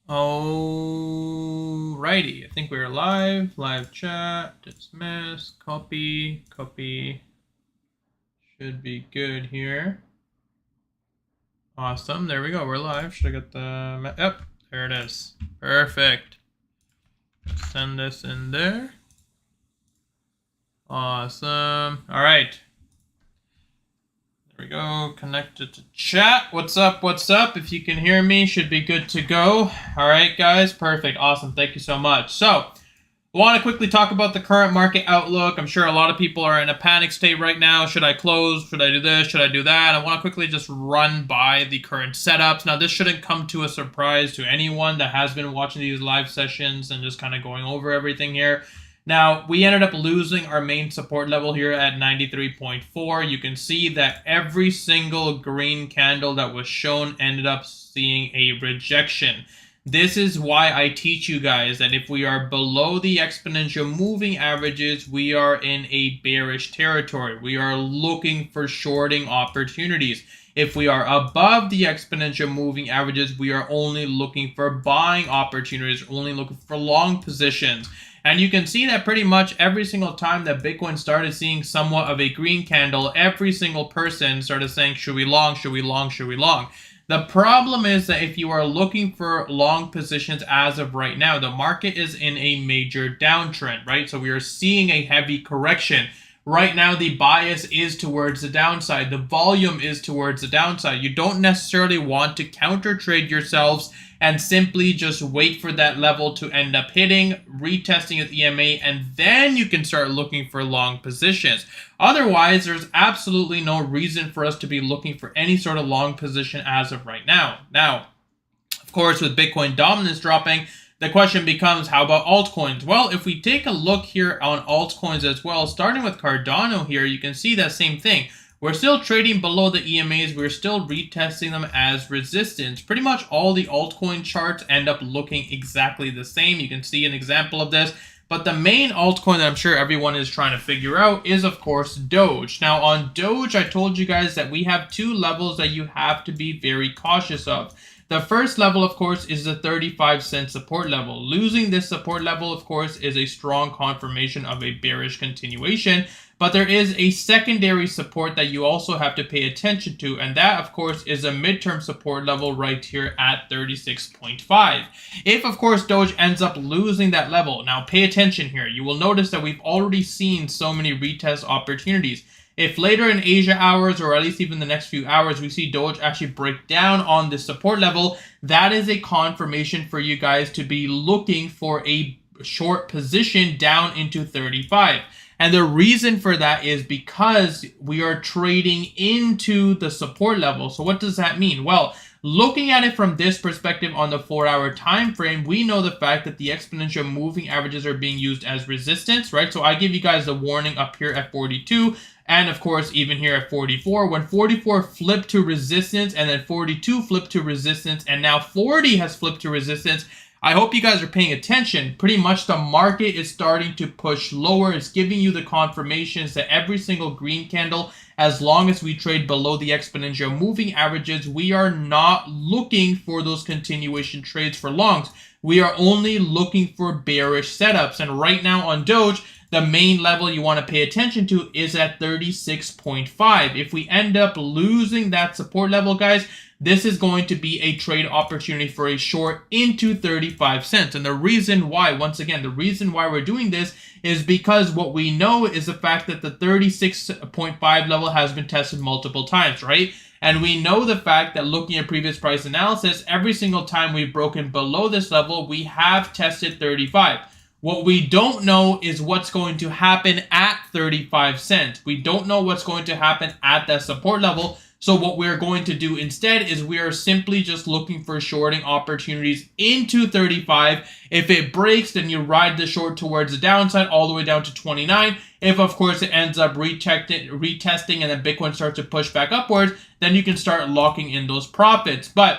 Alrighty, I think we're live chat, dismiss, copy, should be good here. Awesome, there we go, we're live. Should I get the, yep, there it is, perfect. Send this in there. Awesome, all right. There we go, connected to chat. What's up, if you can hear me, should be good to go. All right, guys, perfect, awesome, thank you so much. So, I want to quickly talk about the current market outlook. I'm sure a lot of people are in a panic state right now. Should I close? Should I do this? Should I do that? I want to quickly just run by the current setups. Now, this shouldn't come to a surprise to anyone that has been watching these live sessions and just kind of going over everything here. Now, we ended up losing our main support level here at 93.4. You can see that every single green candle that was shown ended up seeing a rejection. This is why I teach you guys that if we are below the exponential moving averages, we are in a bearish territory. We are looking for shorting opportunities. If we are above the exponential moving averages, we are only looking for buying opportunities, only looking for long positions. And you can see that pretty much every single time that Bitcoin started seeing somewhat of a green candle, every single person started saying, should we long, should we long, should we long? The problem is that if you are looking for long positions as of right now, the market is in a major downtrend, right? So we are seeing a heavy correction. Right now, the bias is towards the downside. The volume is towards the downside. You don't necessarily want to counter trade yourselves and simply just wait for that level to end up hitting, retesting its EMA, and then you can start looking for long positions. Otherwise, there's absolutely no reason for us to be looking for any sort of long position as of right now. Now, of course, with Bitcoin dominance dropping, the question becomes, how about altcoins? Well, if we take a look here on altcoins as well, starting with Cardano here, you can see that same thing. We're still trading below the EMAs. We're still retesting them as resistance. Pretty much all the altcoin charts end up looking exactly the same. You can see an example of this. But the main altcoin that I'm sure everyone is trying to figure out is, of course, Doge. Now, on Doge, I told you guys that we have two levels that you have to be very cautious of. The first level, of course, is the 35-cent support level. Losing this support level, of course, is a strong confirmation of a bearish continuation. But there is a secondary support that you also have to pay attention to, and that, of course, is a midterm support level right here at 36.5. If, of course, Doge ends up losing that level, now pay attention here. You will notice that we've already seen so many retest opportunities. If later in Asia hours, or at least even the next few hours, we see Doge actually break down on this support level, that is a confirmation for you guys to be looking for a short position down into 35. And the reason for that is because we are trading into the support level. So what does that mean? Well, looking at it from this perspective on the 4-hour time frame, we know the fact that the exponential moving averages are being used as resistance, right? So I give you guys the warning up here at 42. And of course, even here at 44, when 44 flipped to resistance and then 42 flipped to resistance and now 40 has flipped to resistance, I hope you guys are paying attention. Pretty much the market is starting to push lower. It's giving you the confirmations that every single green candle, as long as we trade below the exponential moving averages, we are not looking for those continuation trades for longs. We are only looking for bearish setups. And right now on Doge, the main level you want to pay attention to is at 36.5. If we end up losing that support level, guys, this is going to be a trade opportunity for a short into 35 cents. And the reason why, once again, the reason why we're doing this is because what we know is the fact that the 36.5 level has been tested multiple times, right? And we know the fact that looking at previous price analysis, every single time we've broken below this level, we have tested 35. What we don't know is what's going to happen at 35 cents. We don't know what's going to happen at that support level. So what we're going to do instead is we are simply just looking for shorting opportunities into 35. If it breaks, then you ride the short towards the downside all the way down to 29. If, of course, it ends up retesting and then Bitcoin starts to push back upwards, then you can start locking in those profits. But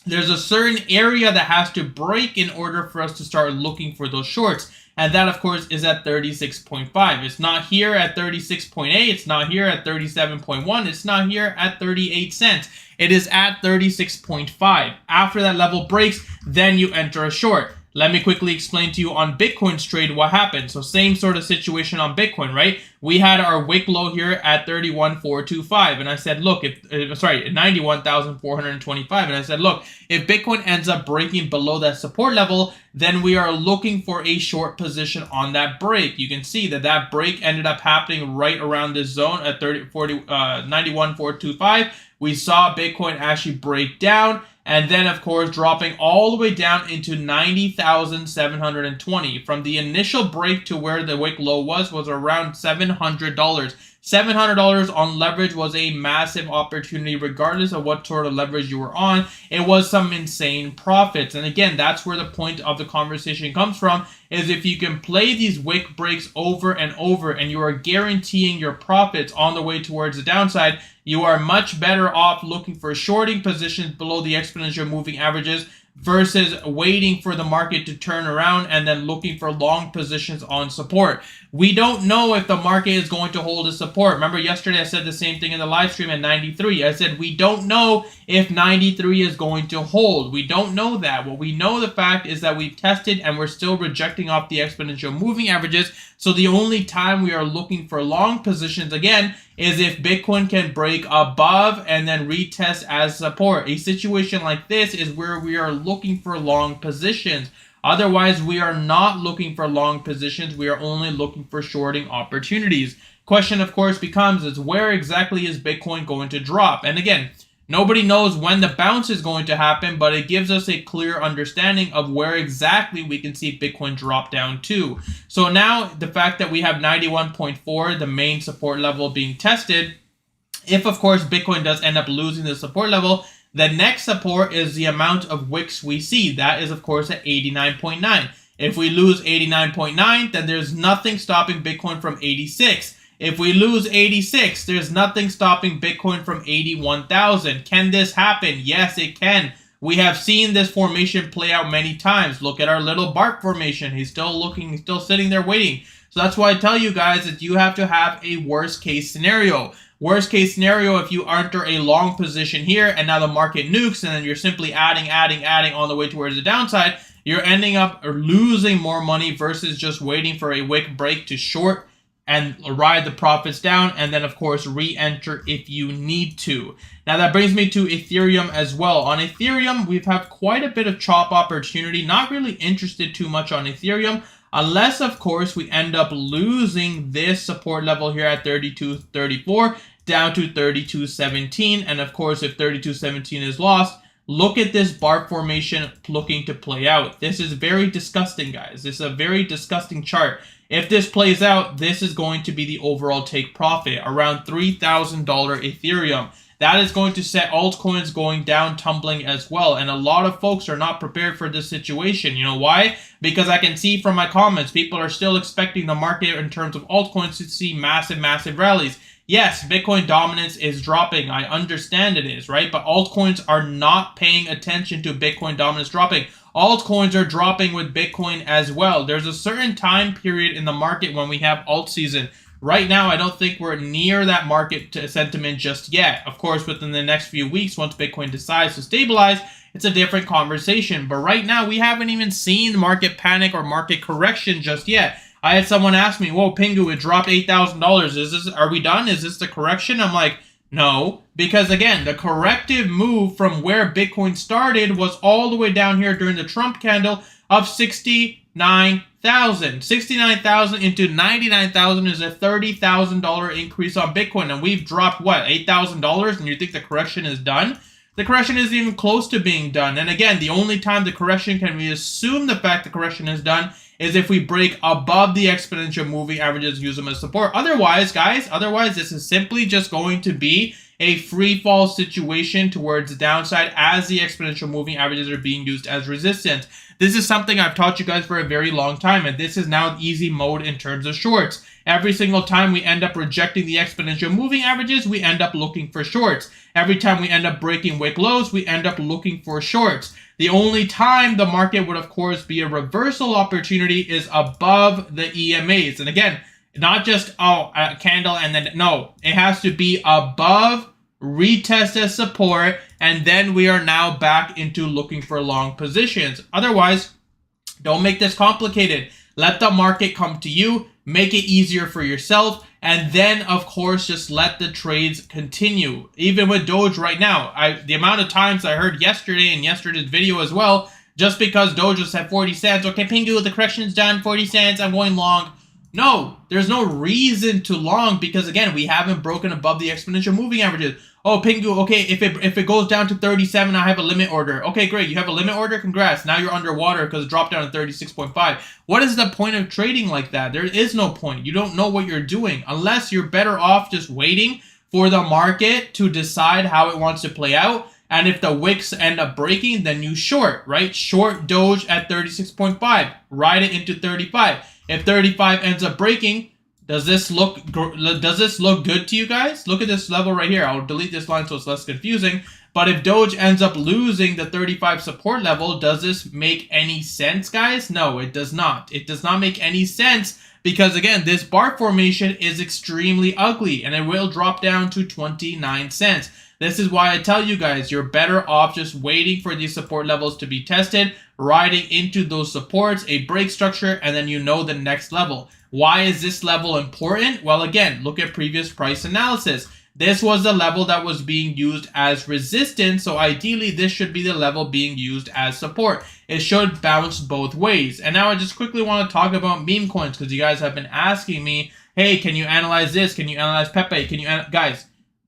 there's a certain area that has to break in order for us to start looking for those shorts. And that, of course, is at 36.5. It's not here at 36.8. It's not here at 37.1. It's not here at 38 cents. It is at 36.5. After that level breaks, then you enter a short. Let me quickly explain to you on Bitcoin's trade what happened. So same sort of situation on Bitcoin, right? We had our wick low here at 31,425, and I said, look, if 91,425, and I said, look, if Bitcoin ends up breaking below that support level, then we are looking for a short position on that break. You can see that that break ended up happening right around this zone at 91,425. We saw Bitcoin actually break down, and then, of course, dropping all the way down into 90,720. From the initial break to where the wick low was around $700. $700 on leverage was a massive opportunity, regardless of what sort of leverage you were on. It was some insane profits. And again, that's where the point of the conversation comes from, is if you can play these wick breaks over and over and you are guaranteeing your profits on the way towards the downside, you are much better off looking for shorting positions below the exponential moving averages versus waiting for the market to turn around and then looking for long positions on support. We don't know if the market is going to hold a support. Remember yesterday I said the same thing in the live stream at 93. I said we don't know if 93 is going to hold. We don't know that. What we know the fact is that we've tested and we're still rejecting off the exponential moving averages. So the only time we are looking for long positions again is if Bitcoin can break above and then retest as support. A situation like this is where we are looking for long positions. Otherwise, we are not looking for long positions. We are only looking for shorting opportunities. Question, of course, becomes is where exactly is Bitcoin going to drop? And again, nobody knows when the bounce is going to happen, but it gives us a clear understanding of where exactly we can see Bitcoin drop down to. So now the fact that we have 91.4, the main support level being tested, if of course Bitcoin does end up losing the support level, the next support is the amount of wicks we see. That is of course at 89.9. If we lose 89.9, then there's nothing stopping Bitcoin from 86. If we lose 86, there's nothing stopping Bitcoin from 81,000. Can this happen? Yes, it can. We have seen this formation play out many times. Look at our little Bart formation. He's still sitting there waiting. So that's why I tell you guys that you have to have a worst case scenario. Worst case scenario, if you enter a long position here and now the market nukes and then you're simply adding on the way towards the downside, you're ending up losing more money versus just waiting for a wick break to short and ride the profits down, and then of course re-enter if you need to. Now that brings me to Ethereum as well. On Ethereum, we've had quite a bit of chop opportunity. Not really interested too much on Ethereum, unless of course we end up losing this support level here at 32.34 down to 32.17, and of course if 32.17 is lost, look at this bar formation looking to play out. This is very disgusting, guys. This is a very disgusting chart. If this plays out, this is going to be the overall take profit, around $3,000 Ethereum. That is going to set altcoins going down, tumbling as well. And a lot of folks are not prepared for this situation. You know why? Because I can see from my comments, people are still expecting the market in terms of altcoins to see massive, massive rallies. Yes, Bitcoin dominance is dropping. I understand it is, right? But altcoins are not paying attention to Bitcoin dominance dropping. Altcoins are dropping with Bitcoin as well. There's a certain time period in the market when we have alt season. Right now, I don't think we're near that market sentiment just yet. Of course, within the next few weeks, once Bitcoin decides to stabilize, it's a different conversation. But right now, we haven't even seen market panic or market correction just yet. I had someone ask me, whoa, Pingu, it dropped $8,000. Are we done? Is this the correction? I'm like, no, because again, the corrective move from where Bitcoin started was all the way down here during the Trump candle of 69,000. 69,000 into 99,000 is a $30,000 increase on Bitcoin. And we've dropped, what, $8,000? And you think the correction is done? The correction isn't even close to being done. And again, the only time the correction can we assume the fact the correction is done is if we break above the exponential moving averages, use them as support. Otherwise, guys, this is simply just going to be a free fall situation towards the downside as the exponential moving averages are being used as resistance. This is something I've taught you guys for a very long time, and this is now easy mode in terms of shorts. Every single time we end up rejecting the exponential moving averages, we end up looking for shorts. Every time we end up breaking wick lows, we end up looking for shorts. The only time the market would, of course, be a reversal opportunity is above the EMAs. And again, not just, a candle and then, no. It has to be above, retest as support, and then we are now back into looking for long positions. Otherwise, don't make this complicated. Let the market come to you, make it easier for yourself, and then, of course, just let the trades continue. Even with Doge right now, the amount of times I heard yesterday and yesterday's video as well, just because Doge was at 40 cents, okay, Pingu, the correction's done, 40 cents, I'm going long. No, there's no reason to long because, again, we haven't broken above the exponential moving averages. Oh, Pingu, okay, if it goes down to 37, I have a limit order. Okay, great, you have a limit order? Congrats. Now you're underwater because it dropped down to 36.5. What is the point of trading like that? There is no point. You don't know what you're doing unless you're better off just waiting for the market to decide how it wants to play out. And if the wicks end up breaking, then you short, right? Short Doge at 36.5. Ride it into 35. If 35 ends up breaking, does this look good to you guys? Look at this level right here. I'll delete this line so it's less confusing. But if Doge ends up losing the 35 support level, does this make any sense, guys? No, it does not. It does not make any sense because, again, this bar formation is extremely ugly and it will drop down to 29 cents. This is why I tell you guys, you're better off just waiting for these support levels to be tested, riding into those supports, a break structure, and then you know the next level. Why is this level important? Well, again, look at previous price analysis. This was the level that was being used as resistance, so ideally this should be the level being used as support. It should bounce both ways. And now I just quickly want to talk about meme coins because you guys have been asking me, hey, can you analyze this? Can you analyze Pepe? Guys,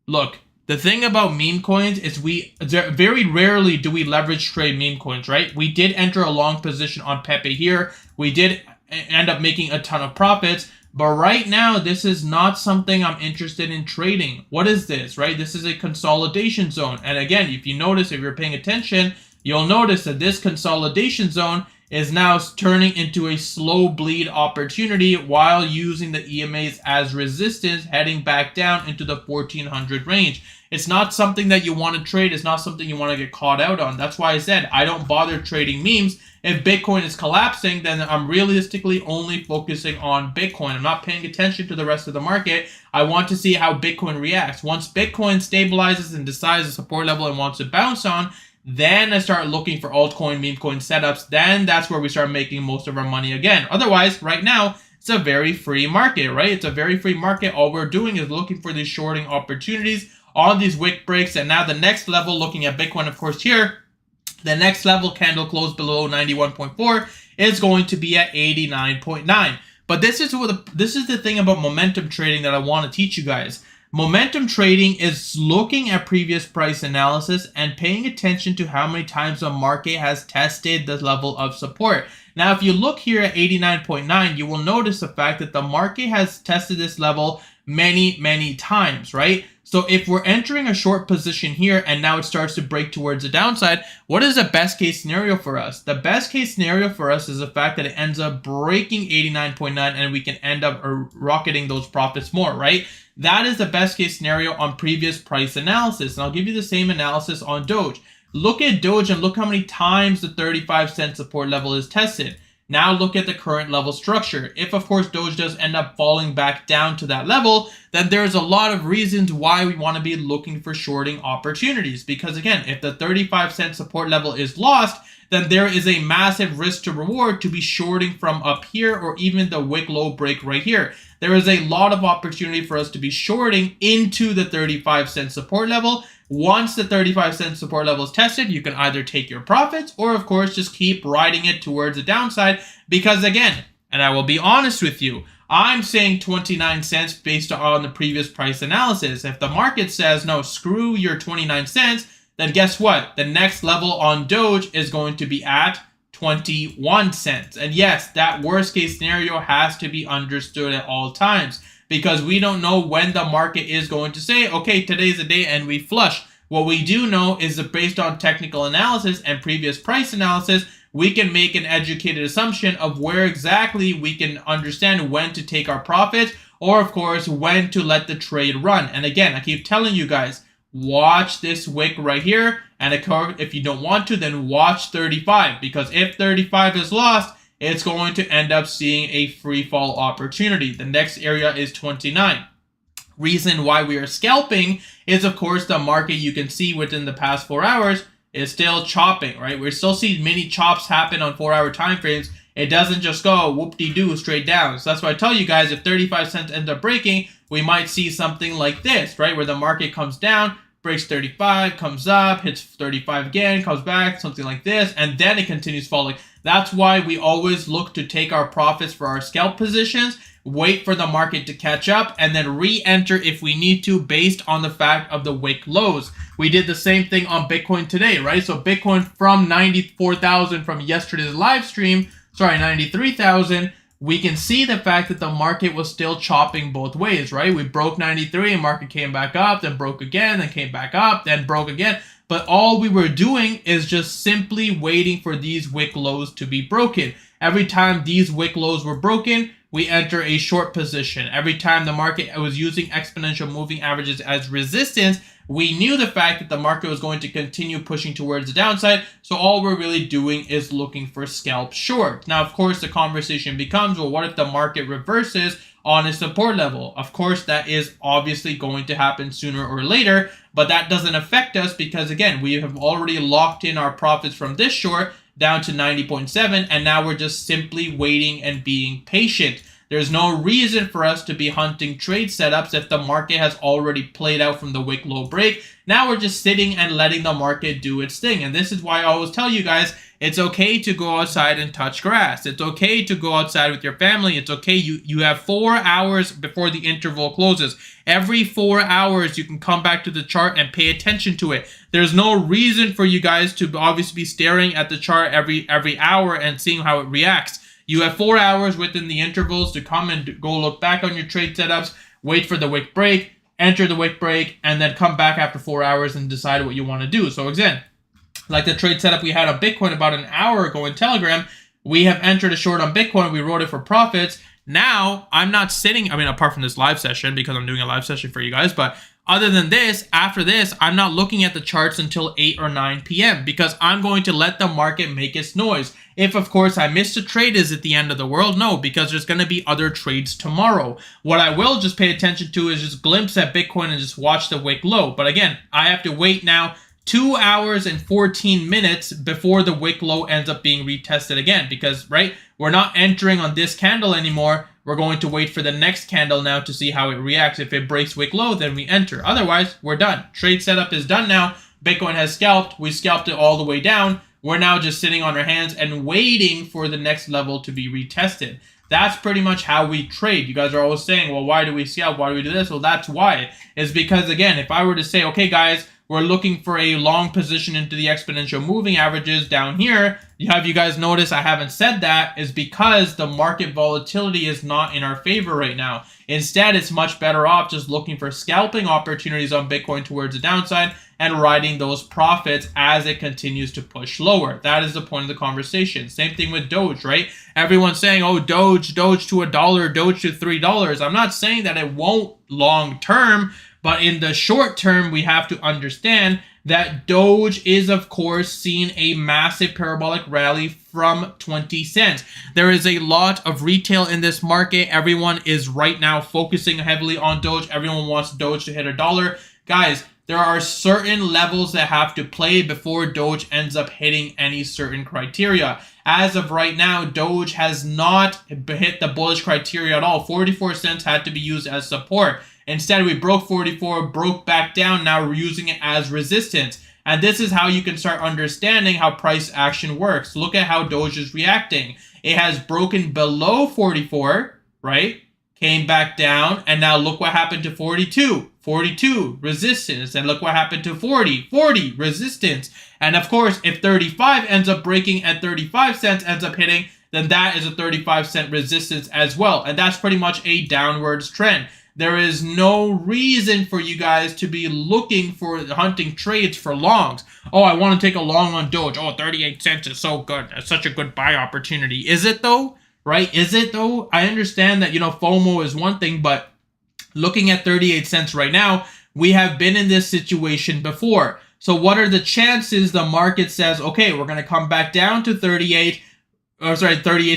look. The thing about meme coins is very rarely do we leverage trade meme coins, right? We did enter a long position on Pepe here. We did end up making a ton of profits. But right now, this is not something I'm interested in trading. What is this, right? This is a consolidation zone. And again, if you notice, if you're paying attention, you'll notice that this consolidation zone is now turning into a slow bleed opportunity while using the EMAs as resistance, heading back down into the 1400 range. It's not something that you want to trade. It's not something you want to get caught out on. That's why I said I don't bother trading memes. If Bitcoin is collapsing, then I'm realistically only focusing on Bitcoin. I'm not paying attention to the rest of the market. I want to see how Bitcoin reacts. Once Bitcoin stabilizes and decides the support level and wants to bounce on, then I start looking for altcoin, meme coin setups. Then that's where we start making most of our money again. Otherwise, right now, it's a very free market, right? It's a very free market. All we're doing is looking for these shorting opportunities on these wick breaks. And now the next level, looking at Bitcoin, of course, here, the next level candle closed below 91.4 is going to be at 89.9. But this is the thing about momentum trading that I want to teach you guys. Momentum trading is looking at previous price analysis and paying attention to how many times the market has tested the level of support. Now, if you look here at 89.9, you will notice the fact that the market has tested this level many, many times, right? So if we're entering a short position here and now it starts to break towards the downside, what is the best case scenario for us? The best case scenario for us is the fact that it ends up breaking 89.9 and we can end up rocketing those profits more, right? That is the best case scenario on previous price analysis. And I'll give you the same analysis on Doge. Look at Doge and look how many times the 35-cent support level is tested. Now look at the current level structure. If, of course, Doge does end up falling back down to that level, then there's a lot of reasons why we want to be looking for shorting opportunities. Because, again, if the 35-cent support level is lost, then there is a massive risk to reward to be shorting from up here or even the wick low break right here. There is a lot of opportunity for us to be shorting into the 35-cent support level. Once the 35-cent support level is tested, you can either take your profits or, of course, just keep riding it towards the downside. Because, again, and I will be honest with you, I'm saying 29 cents based on the previous price analysis. If the market says, no, screw your 29 cents, then guess what? The next level on Doge is going to be at 21 cents. And yes, that worst case scenario has to be understood at all times. because we don't know when the market is going to say, okay, today's the day and we flush. What we do know is that based on technical analysis and previous price analysis, we can make an educated assumption of where exactly we can understand when to take our profits, or of course, when to let the trade run. And again, I keep telling you guys, watch this wick right here. And if you don't want to, then watch 35. Because if 35 is lost, it's going to end up seeing a free fall opportunity. The next area is 29. Reason why we are scalping is, of course, the market you can see within the past 4 hours is still chopping, right? We're still seeing many chops happen on 4-hour time frames. It doesn't just go whoop-de-doo straight down. So that's why I tell you guys, if 35 cents ends up breaking, we might see something like this, right? Where the market comes down, breaks 35, comes up, hits 35 again, comes back, something like this, and then it continues falling. That's why we always look to take our profits for our scalp positions, wait for the market to catch up, and then re-enter if we need to based on the fact of the wick lows. We did the same thing on Bitcoin today, right? So Bitcoin from 94,000 from yesterday's live stream, 93,000, we can see the fact that the market was still chopping both ways, right? We broke 93 and market came back up, then broke again, then came back up, then broke again. But all we were doing is just simply waiting for these wick lows to be broken. Every time these wick lows were broken, we enter a short position. Every time the market was using exponential moving averages as resistance, we knew the fact that the market was going to continue pushing towards the downside. So all we're really doing is looking for scalp short. Now, of course, the conversation becomes, well, what if the market reverses on a support level? Of course, that is obviously going to happen sooner or later, but that doesn't affect us because, again, we have already locked in our profits from this short down to 90.7, and now we're just simply waiting and being patient. There's no reason for us to be hunting trade setups if the market has already played out from the wick low break. Now we're just sitting and letting the market do its thing. And this is why I always tell you guys, it's okay to go outside and touch grass. It's okay to go outside with your family. It's okay. You have 4 hours before the interval closes. Every 4 hours, you can come back to the chart and pay attention to it. There's no reason for you guys to obviously be staring at the chart every hour and seeing how it reacts. You have 4 hours within the intervals to come and go look back on your trade setups, wait for the wick break, enter the wick break, and then come back after 4 hours and decide what you want to do. So again, like the trade setup we had on Bitcoin about an hour ago in Telegram, we have entered a short on Bitcoin. We wrote it for profits. Now, I'm not sitting, apart from this live session because I'm doing a live session for you guys, but other than this, after this, I'm not looking at the charts until 8 or 9 p.m. because I'm going to let the market make its noise. If, of course, I missed a trade, is it the end of the world? No, because there's going to be other trades tomorrow. What I will just pay attention to is just glimpse at Bitcoin and just watch the wick low. But again, I have to wait now 2 hours and 14 minutes before the wick low ends up being retested again because, right, we're not entering on this candle anymore. We're going to wait for the next candle now to see how it reacts. If it breaks wick low, then we enter. Otherwise, we're done. Trade setup is done now. Bitcoin has scalped. We scalped it all the way down. We're now just sitting on our hands and waiting for the next level to be retested. That's pretty much how we trade. You guys are always saying, well, why do we scalp? Why do we do this? Well, that's why. It's because, again, if I were to say, okay, guys, we're looking for a long position into the exponential moving averages down here. You guys notice I haven't said that is because the market volatility is not in our favor right now. Instead, it's much better off just looking for scalping opportunities on Bitcoin towards the downside and riding those profits as it continues to push lower. That is the point of the conversation. Same thing with Doge, right? Everyone's saying, oh, Doge to $1, Doge to $3. I'm not saying that it won't long term, but in the short term, we have to understand that Doge is, of course, seeing a massive parabolic rally from 20 cents. There is a lot of retail in this market. Everyone is right now focusing heavily on Doge. Everyone wants Doge to hit $1. Guys, there are certain levels that have to play before Doge ends up hitting any certain criteria. As of right now, Doge has not hit the bullish criteria at all. 44 cents had to be used as support. Instead, we broke 44, broke back down. Now we're using it as resistance. And this is how you can start understanding how price action works. Look at how Doge is reacting. It has broken below 44, right? Came back down. And now look what happened to 42. 42, resistance. And look what happened to 40. 40, resistance. And of course, if 35 ends up breaking at 35 cents, ends up hitting, then that is a 35-cent resistance as well. And that's pretty much a downwards trend. There is no reason for you guys to be looking for hunting trades for longs. Oh, I want to take a long on Doge. Oh, 38 cents is so good. That's such a good buy opportunity. Is it though? Right? Is it though? I understand that, FOMO is one thing, but looking at 38 cents right now, we have been in this situation before. So what are the chances the market says, okay, we're going to come back down to 38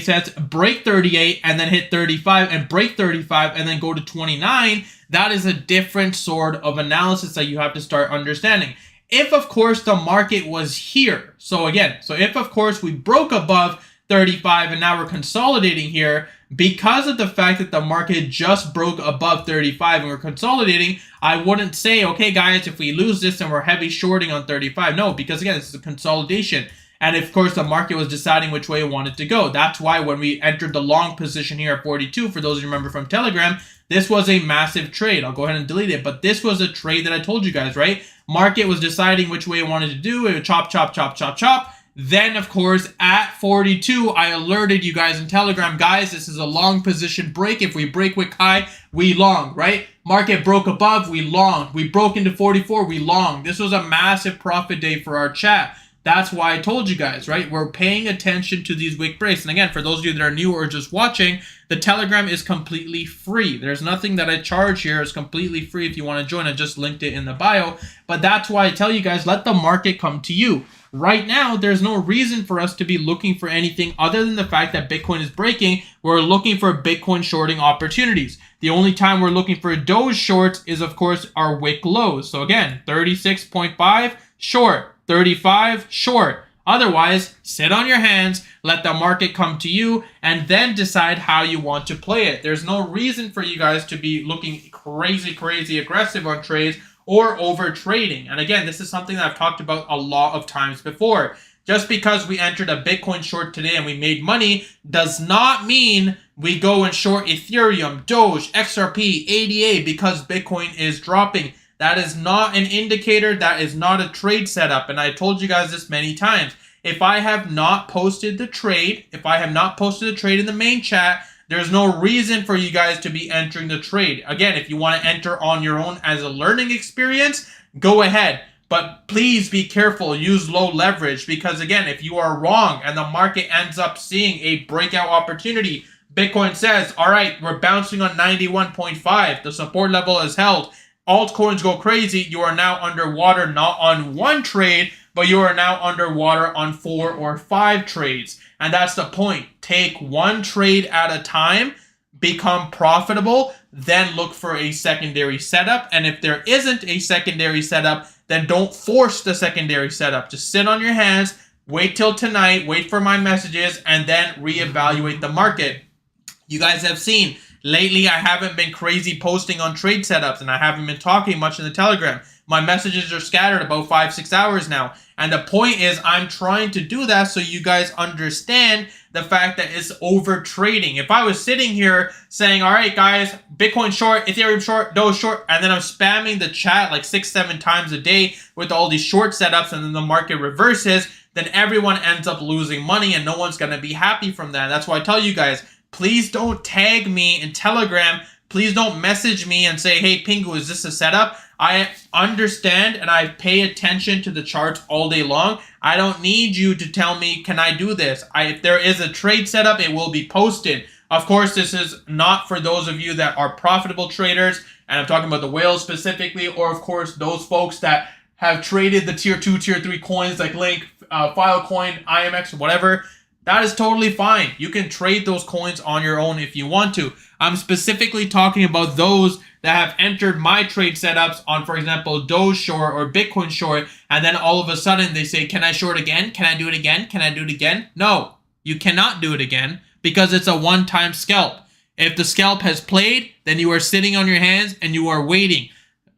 cents, break 38, and then hit 35, and break 35, and then go to 29. That is a different sort of analysis that you have to start understanding. If, of course, the market was here. So if, of course, we broke above 35 and now we're consolidating here, because of the fact that the market just broke above 35 and we're consolidating, I wouldn't say, okay, guys, if we lose this and we're heavy shorting on 35. No, because again, this is a consolidation. And of course, the market was deciding which way it wanted to go. That's why when we entered the long position here at 42, for those of you who remember from Telegram, this was a massive trade. I'll go ahead and delete it. But this was a trade that I told you guys, right? Market was deciding which way it wanted to do. It would chop, chop, chop, chop, chop. Then, of course, at 42, I alerted you guys in Telegram, guys, this is a long position break. If we break wick high, we long, right? Market broke above, we long. We broke into 44, we long. This was a massive profit day for our chat. That's why I told you guys, right? We're paying attention to these wick breaks. And again, for those of you that are new or just watching, the Telegram is completely free. There's nothing that I charge here. It's completely free if you want to join. I just linked it in the bio. But that's why I tell you guys, let the market come to you. Right now, there's no reason for us to be looking for anything other than the fact that Bitcoin is breaking. We're looking for Bitcoin shorting opportunities. The only time we're looking for Doge shorts is, of course, our wick lows. So again, 36.5 short, 35 short. Otherwise, sit on your hands, let the market come to you, and then decide how you want to play it. There's no reason for you guys to be looking crazy aggressive on trades or over trading. And again, this is something that I've talked about a lot of times before. Just because we entered a Bitcoin short today and we made money does not mean we go and short Ethereum, Doge, XRP, ADA because Bitcoin is dropping. That is not an indicator. That is not a trade setup. And I told you guys this many times. If I have not posted the trade, in the main chat, there's no reason for you guys to be entering the trade. Again, if you want to enter on your own as a learning experience, go ahead. But please be careful. Use low leverage because, again, if you are wrong and the market ends up seeing a breakout opportunity, Bitcoin says, all right, we're bouncing on 91.5. The support level is held. Altcoins go crazy. You are now underwater, not on one trade, but you are now underwater on 4 or 5 trades. And that's the point. Take one trade at a time, become profitable, then look for a secondary setup. And if there isn't a secondary setup, then don't force the secondary setup. Just sit on your hands, wait till tonight, wait for my messages, and then reevaluate the market. You guys have seen, lately I haven't been crazy posting on trade setups, and I haven't been talking much in the Telegram. My messages are scattered about 5-6 hours now. And the point is, I'm trying to do that so you guys understand the fact that it's over trading. If I was sitting here saying, all right, guys, Bitcoin short, Ethereum short, Doge short, and then I'm spamming the chat like 6-7 times a day with all these short setups and then the market reverses, then everyone ends up losing money and no one's going to be happy from that. That's why I tell you guys, please don't tag me in Telegram. Please don't message me and say, hey, Pingu, is this a setup? I understand and I pay attention to the charts all day long. I don't need you to tell me, can I do this? If there is a trade setup, it will be posted. Of course, this is not for those of you that are profitable traders, and I'm talking about the whales specifically, or of course, those folks that have traded the tier 2, tier 3 coins like Link, Filecoin, IMX, whatever. That is totally fine. You can trade those coins on your own if you want to. I'm specifically talking about those that have entered my trade setups on, for example, Doge short or Bitcoin short, and then all of a sudden they say, can I short again? Can I do it again? Can I do it again? No, you cannot do it again because it's a one-time scalp. If the scalp has played, then you are sitting on your hands and you are waiting.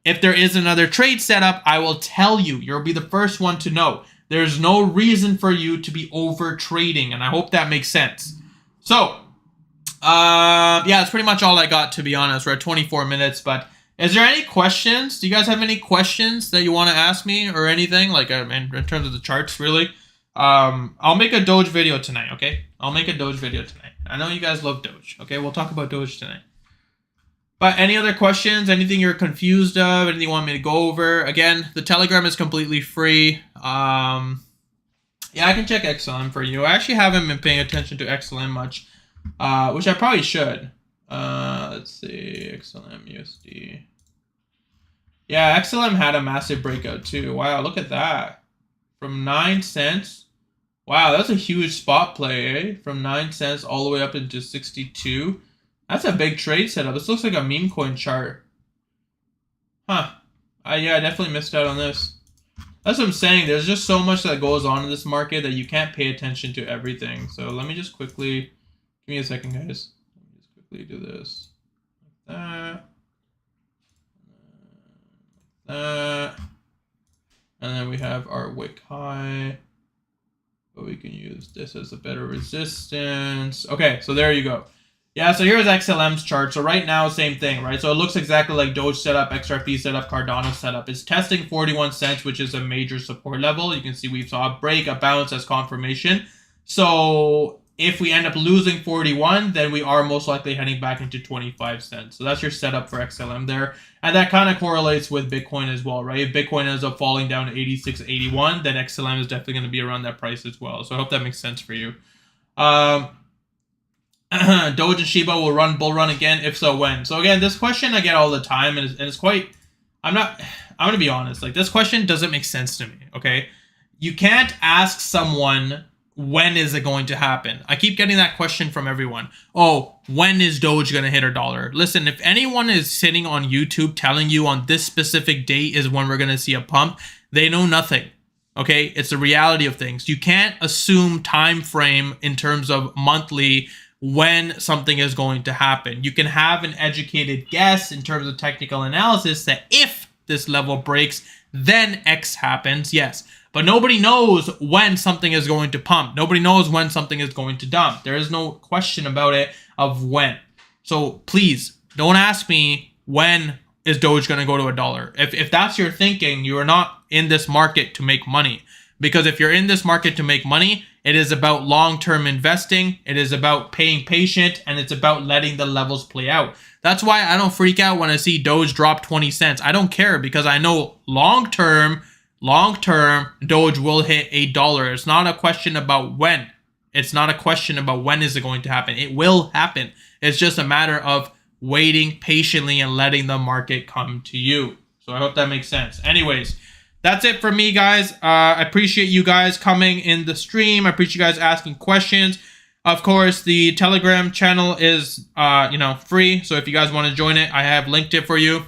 If there is another trade setup, I will tell you. You'll be the first one to know. There's no reason for you to be over trading, and I hope that makes sense. So, yeah, that's pretty much all I got, to be honest. We're at 24 minutes, but is there any questions? Do you guys have any questions that you want to ask me or anything? Like, in terms of the charts, really? I'll make a Doge video tonight, okay? I'll make a Doge video tonight. I know you guys love Doge, okay? We'll talk about Doge tonight. But any other questions? Anything you're confused of? Anything you want me to go over? Again, the Telegram is completely free. Yeah, I can check XLM for you. I actually haven't been paying attention to XLM much, which I probably should. Let's see, XLM USD. Yeah, XLM had a massive breakout too. Wow, look at that. From 9 cents. Wow, that's a huge spot play, eh? From 9 cents all the way up into 62. That's a big trade setup. This looks like a meme coin chart. Huh. Yeah, I definitely missed out on this. That's what I'm saying. There's just so much that goes on in this market that you can't pay attention to everything. So let me just quickly... Give me a second, guys. Let me just quickly do this. Like that. Like that. And then we have our wick high. But we can use this as a better resistance. Okay, so there you go. Yeah, so here's XLM's chart. So right now, same thing, right? So it looks exactly like Doge setup, XRP setup, Cardano setup. It's testing 41 cents, which is a major support level. You can see we saw a break, a bounce as confirmation. So if we end up losing 41, then we are most likely heading back into 25 cents. So that's your setup for XLM there. And that kind of correlates with Bitcoin as well, right? If Bitcoin ends up falling down to 86, 81, then XLM is definitely going to be around that price as well. So I hope that makes sense for you. Doge and Shiba will run bull run again? If so, when? So again, this question I get all the time, and it's quite... I'm going to be honest. Like, this question doesn't make sense to me, okay? You can't ask someone, when is it going to happen? I keep getting that question from everyone. Oh, when is Doge going to hit $1? Listen, if anyone is sitting on YouTube telling you on this specific date is when we're going to see a pump, they know nothing. Okay, it's the reality of things. You can't assume time frame in terms of monthly when something is going to happen. You can have an educated guess in terms of technical analysis that if this level breaks, then X happens, yes. But nobody knows when something is going to pump. Nobody knows when something is going to dump. There is no question about it of when. So please, don't ask me when is Doge going to go to $1. If that's your thinking, you are not in this market to make money. Because if you're in this market to make money, it is about long-term investing. It is about paying patient, and it's about letting the levels play out. That's why I don't freak out when I see Doge drop 20 cents. I don't care because I know long-term, Doge will hit $1. It's not a question about when. It's not a question about when is it going to happen. It will happen. It's just a matter of waiting patiently and letting the market come to you. So I hope that makes sense. Anyways, that's it for me, guys. I appreciate you guys coming in the stream. I appreciate you guys asking questions. Of course, the Telegram channel is, free. So if you guys want to join it, I have linked it for you.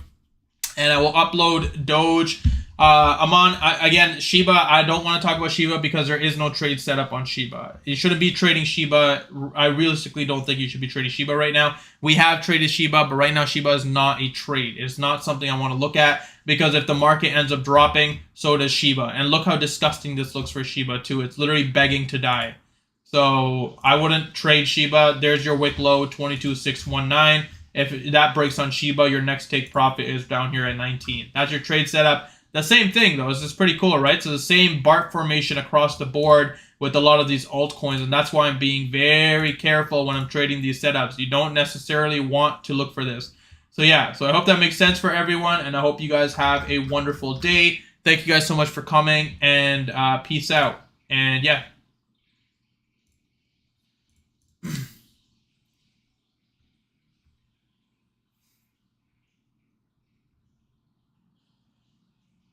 And I will upload Doge. Again, Shiba, I don't want to talk about Shiba because there is no trade setup on Shiba. You shouldn't be trading Shiba. I realistically don't think you should be trading Shiba right now. We have traded Shiba, but right now Shiba is not a trade. It's not something I want to look at because if the market ends up dropping, so does Shiba. And look how disgusting this looks for Shiba too. It's literally begging to die. So I wouldn't trade Shiba. There's your wick low, 22,619. If that breaks on Shiba, your next take profit is down here at 19. That's your trade setup. The same thing, though. This is pretty cool, right? So the same BART formation across the board with a lot of these altcoins, and that's why I'm being very careful when I'm trading these setups. You don't necessarily want to look for this. So yeah, so I hope that makes sense for everyone, and I hope you guys have a wonderful day. Thank you guys so much for coming, and peace out. And yeah.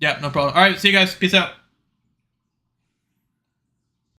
Yeah, no problem. All right, see you guys. Peace out.